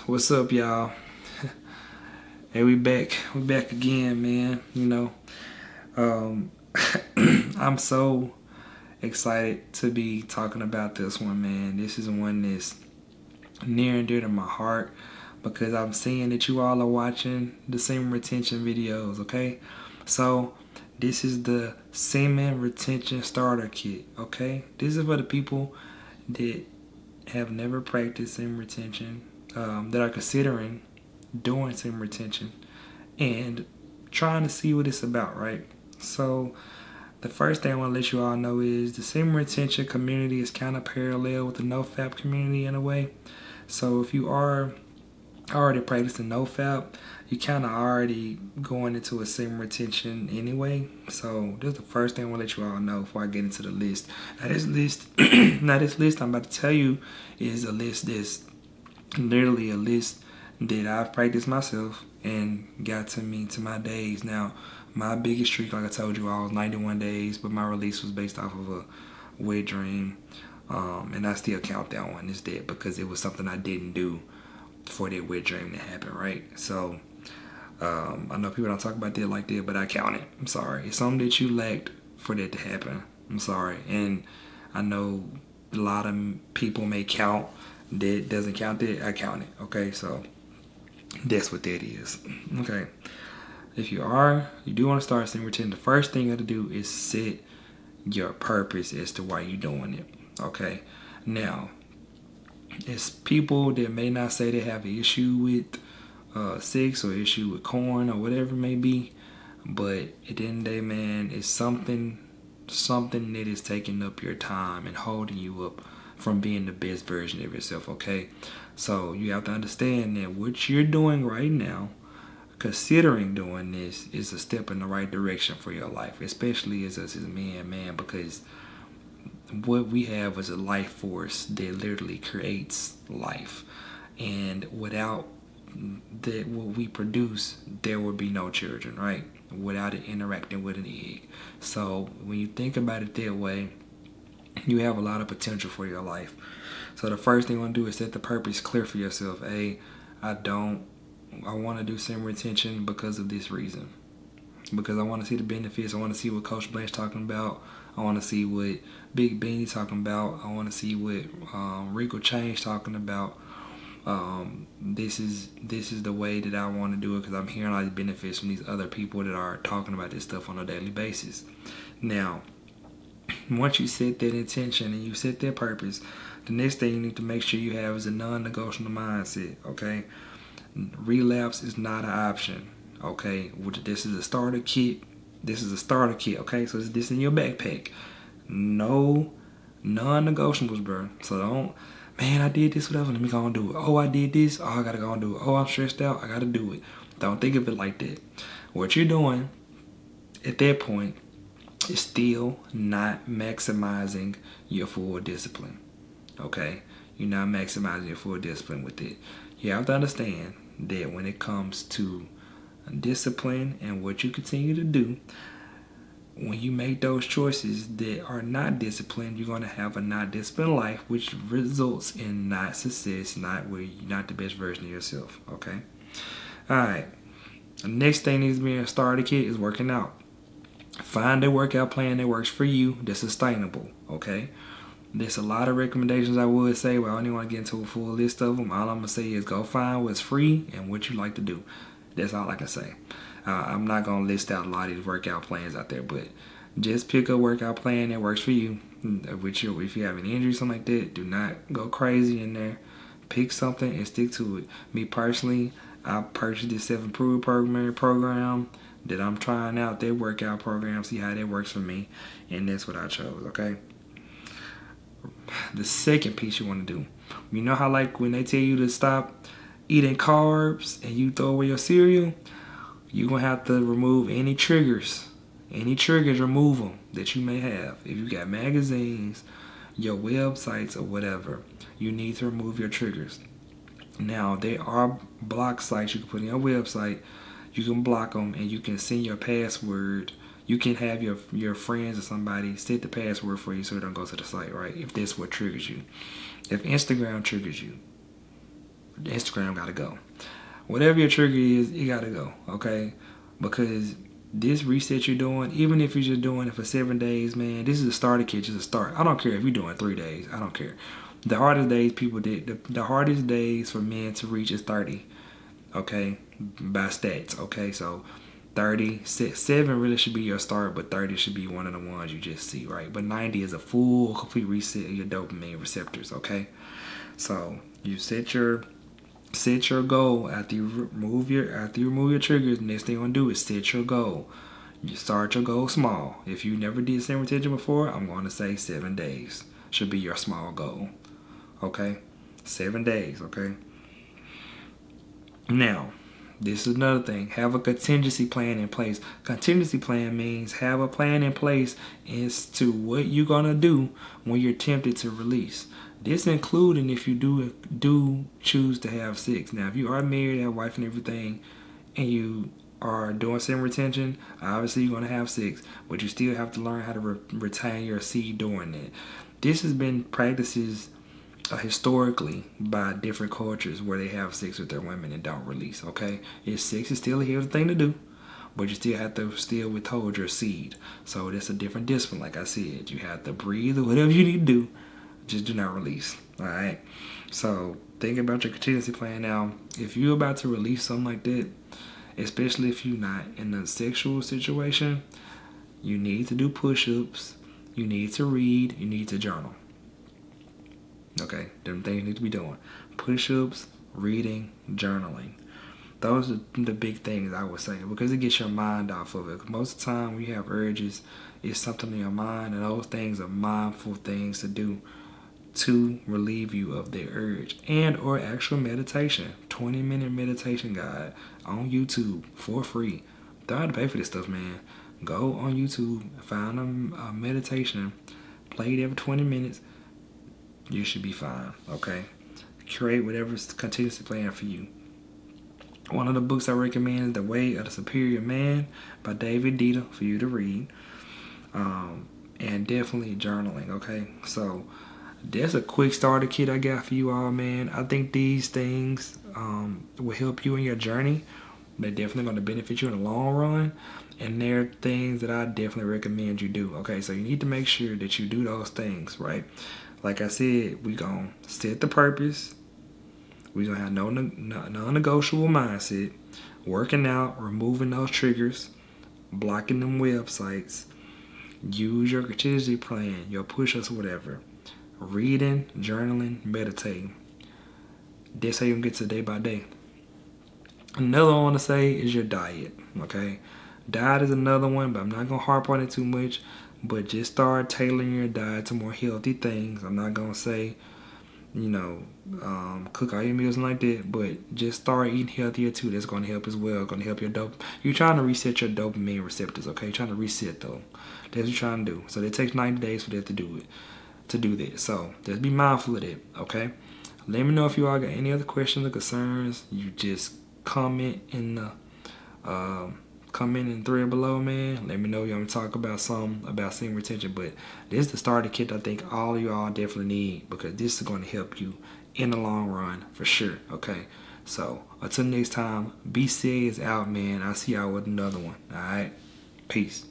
What's up, y'all? Hey, we back again, man. I'm so excited to be talking about this one, man. This is one that's near and dear to my heart because I'm seeing that you all are watching the semen retention videos, okay? So this is the Semen Retention Starter Kit, okay? This is for the people that have never practiced semen retention, that are considering doing semen retention and trying to see what it's about, right? So the first thing I want to let you all know is the semen retention community is kind of parallel with the NoFap community in a way. So if you are already practicing NoFap, you kind of already going into a semen retention anyway. So this is the first thing I want to let you all know before I get into the list. Now this list I'm about to tell you is a list that's literally a list that I've practiced myself and got to me to my days. Now, my biggest streak, like I told you, I was 91 days, but my release was based off of a wet dream. And I still count that one as dead because it was something I didn't do for that wet dream to happen, right? So, I know people don't talk about that like that, but I count it. I'm sorry. It's something that you lacked for that to happen. I'm sorry. And I know a lot of people may count that doesn't count that. I count it, okay? So that's what that is. Okay. If you do want to start semen retention, the first thing you have to do is set your purpose as to why you're doing it. Okay. Now, it's people that may not say they have an issue with sex or issue with corn or whatever it may be, but at the end of the day, man, it's something that is taking up your time and holding you up from being the best version of yourself, okay? So you have to understand that what you're doing right now, considering doing this, is a step in the right direction for your life, especially as us as man, because what we have is a life force that literally creates life. And without that, what we produce, there would be no children, right? Without it interacting with an egg. So when you think about it that way, you have a lot of potential for your life. So the first thing you want to do is set the purpose clear for yourself. Hey, I want to do semen retention because of this reason. Because I want to see the benefits. I want to see what Coach Blanche talking about. I want to see what Big Beanie talking about. I want to see what Rico Change talking about. This is the way that I want to do it because I'm hearing all these benefits from these other people that are talking about this stuff on a daily basis. Now, once you set that intention and you set that purpose, the next thing you need to make sure you have is a non-negotiable mindset, okay? Relapse is not an option, okay? This is a starter kit. Okay? So this is in your backpack. No non-negotiables, bro. So don't, man, I did this, whatever, let me go and do it. Oh, I did this, oh, I gotta go and do it. Oh, I'm stressed out, I gotta do it. Don't think of it like that. What you're doing at that point is still not maximizing your full discipline. Okay? You're not maximizing your full discipline with it. You have to understand that when it comes to discipline and what you continue to do, when you make those choices that are not disciplined, you're going to have a not disciplined life, which results in not success, not the best version of yourself. Okay? Alright. The next thing needs to be in a starter kit is working out. Find a workout plan that works for you, that's sustainable, okay? There's a lot of recommendations I would say, but I don't even want to get into a full list of them. All I'm going to say is go find what's free and what you like to do. That's all I can say. I'm not going to list out a lot of these workout plans out there, but just pick a workout plan that works for you. If you have an injury or something like that, do not go crazy in there. Pick something and stick to it. Me personally, I purchased this self-improvement program that I'm trying out, their workout program, see how that works for me, and that's what I chose, okay? The second piece you want to do, you know how like when they tell you to stop eating carbs and you throw away your cereal, you're going to have to remove any triggers, remove them that you may have. If you got magazines, your websites or whatever, you need to remove your triggers. Now, there are block sites you can put in your website. You can block them and you can send your password. You can have your friends or somebody set the password for you so it don't go to the site, right? If that's what triggers you. If Instagram triggers you, Instagram gotta go. Whatever your trigger is, it gotta go, okay? Because this reset you're doing, even if you're just doing it for 7 days, man, this is a starter kit, just a start. I don't care if you're doing 3 days. I don't care. The hardest days people did, the hardest days for men to reach is 30, okay? By stats, okay? So 30, 7 really should be your start, but 30 should be one of the ones you just see, right? But 90 is a full, complete reset of your dopamine receptors, okay? So you set your goal after you remove your triggers. Next thing you're gonna do is set your goal. You start your goal small. If you never did semen retention before, I'm gonna say 7 days should be your small goal. Okay? 7 days, okay? Now, this is another thing. Have a contingency plan in place. Contingency plan means have a plan in place as to what you're gonna do when you're tempted to release. This including if you do choose to have sex. Now, if you are married, have a wife and everything, and you are doing semen retention, obviously you're gonna have sex, but you still have to learn how to retain your seed doing that. This has been practices historically by different cultures where they have sex with their women and don't release. Okay, sex is still a healthy thing to do, but you still have to still withhold your seed. So that's a different discipline. Like I said, you have to breathe or whatever you need to do. Just do not release. All right. So think about your contingency plan now. If you're about to release something like that, especially if you're not in a sexual situation, you need to do push-ups. You need to read. You need to journal. Okay, them things you need to be doing. Push-ups, reading, journaling. Those are the big things I would say, because it gets your mind off of it. Most of the time when you have urges, it's something in your mind, and those things are mindful things to do to relieve you of the urge. And or actual meditation. 20-minute meditation guide on YouTube for free. Don't have to pay for this stuff, man. Go on YouTube, find a meditation, play it every 20 minutes. You should be fine, okay? Create whatever's contingency plan for you. One of the books I recommend is The Way of the Superior Man by David Dita for you to read. And definitely journaling, okay? So that's a quick starter kit I got for you all, man. I think these things will help you in your journey. They're definitely going to benefit you in the long run. And they're things that I definitely recommend you do, okay? So you need to make sure that you do those things, right? Like I said, we're going to set the purpose. We're going to have no non-negotiable mindset. Working out, removing those triggers, blocking them websites. Use your contingency plan, your push-ups, whatever. Reading, journaling, meditating. That's how you can get to day by day. Another one I want to say is your diet, okay? Diet is another one, but I'm not going to harp on it too much. But just start tailoring your diet to more healthy things. I'm not going to say, cook all your meals like that, but just start eating healthier too. That's going to help as well. Going to help your You're trying to reset your dopamine receptors, okay? You're trying to reset though. That's what you're trying to do. So it takes 90 days for that to do that. So just be mindful of that, okay? Let me know if you all got any other questions or concerns. You just comment in the comment in the thread below, man. Let me know you want to talk about something about semen retention. But this is the starter kit I think all of y'all definitely need, because this is going to help you in the long run for sure, okay? So until next time, be serious out, man. I'll see y'all with another one. All right, peace.